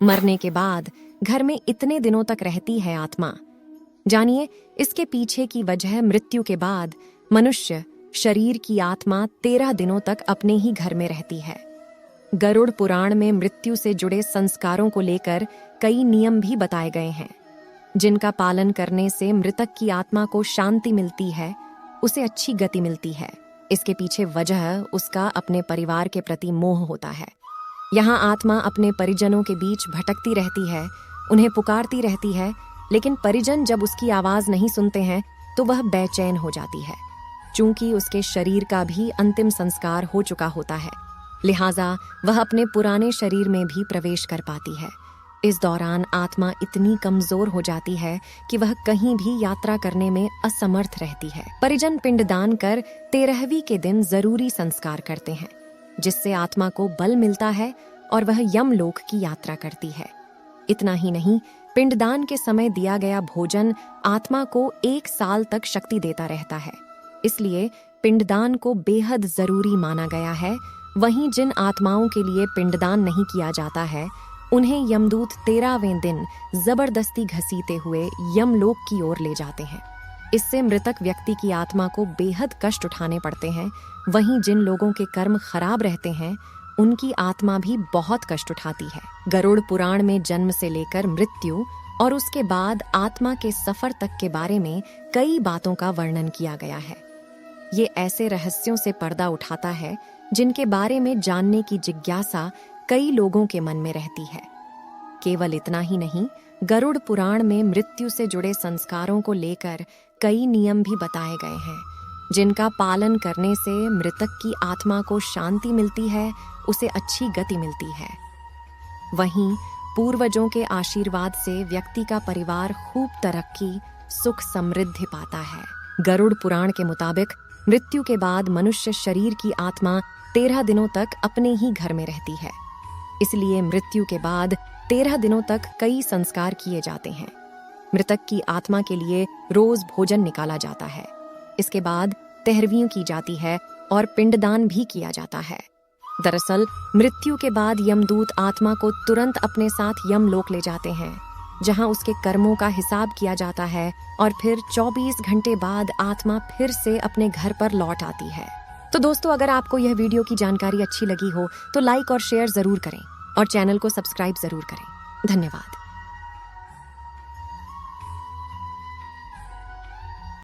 मरने के बाद घर में इतने दिनों तक रहती है आत्मा। जानिए इसके पीछे की वजह। मृत्यु के बाद मनुष्य शरीर की आत्मा 13 दिनों तक अपने ही घर में रहती है। गरुड़ पुराण में मृत्यु से जुड़े संस्कारों को लेकर कई नियम भी बताए गए हैं, जिनका पालन करने से मृतक की आत्मा को शांति मिलती है, उसे अच्छी गति मिलती है। इसके पीछे वजह उसका अपने परिवार के प्रति मोह होता है। यहाँ आत्मा अपने परिजनों के बीच भटकती रहती है, उन्हें पुकारती रहती है, लेकिन परिजन जब उसकी आवाज नहीं सुनते हैं तो वह बेचैन हो जाती है। चूंकि उसके शरीर का भी अंतिम संस्कार हो चुका होता है, लिहाजा वह अपने पुराने शरीर में भी प्रवेश कर पाती है। इस दौरान आत्मा इतनी कमजोर हो जाती है कि वह कहीं भी यात्रा करने में असमर्थ रहती है। परिजन पिंडदान कर 13वीं के दिन जरूरी संस्कार करते हैं, जिससे आत्मा को बल मिलता है और वह यमलोक की यात्रा करती है। इतना ही नहीं, पिंडदान के समय दिया गया भोजन आत्मा को 1 साल तक शक्ति देता रहता है। इसलिए पिंडदान को बेहद जरूरी माना गया है। वहीं जिन आत्माओं के लिए पिंडदान नहीं किया जाता है, उन्हें यमदूत 13वें दिन जबरदस्ती घसीटे हुए यमलोक की ओर ले जाते हैं। इससे मृतक व्यक्ति की आत्मा को बेहद कष्ट उठाने पड़ते हैं। वहीं जिन लोगों के कर्म खराब रहते हैं, उनकी आत्मा भी बहुत कष्ट उठाती है। गरुड़ पुराण में जन्म से लेकर मृत्यु और उसके बाद आत्मा के सफर तक के बारे में कई बातों का वर्णन किया गया है। ये ऐसे रहस्यों से पर्दा उठाता है जिनके बारे में जानने की जिज्ञासा कई लोगों के मन में रहती है। केवल इतना ही नहीं, गरुड़ पुराण में मृत्यु से जुड़े संस्कारों को लेकर कई नियम भी बताए गए हैं, जिनका पालन करने से मृतक की आत्मा को शांति मिलती है, उसे अच्छी गति मिलती है। वहीं पूर्वजों के आशीर्वाद से व्यक्ति का परिवार खूब तरक्की, सुख, समृद्धि पाता है। गरुड़ पुराण के मुताबिक मृत्यु के बाद मनुष्य शरीर की आत्मा 13 दिनों तक अपने ही घर में रहती है। इसलिए मृत्यु के बाद 13 दिनों तक कई संस्कार किए जाते हैं। मृतक की आत्मा के लिए रोज भोजन निकाला जाता है। इसके बाद 13वीं की जाती है और पिंडदान भी किया जाता है। दरअसल मृत्यु के बाद यमदूत आत्मा को तुरंत अपने साथ यमलोक ले जाते हैं, जहां उसके कर्मों का हिसाब किया जाता है और फिर 24 घंटे बाद आत्मा फिर से अपने घर पर लौट आती है। तो दोस्तों, अगर आपको यह वीडियो की जानकारी अच्छी लगी हो तो लाइक और शेयर जरूर करें और चैनल को सब्सक्राइब जरूर करें। धन्यवाद।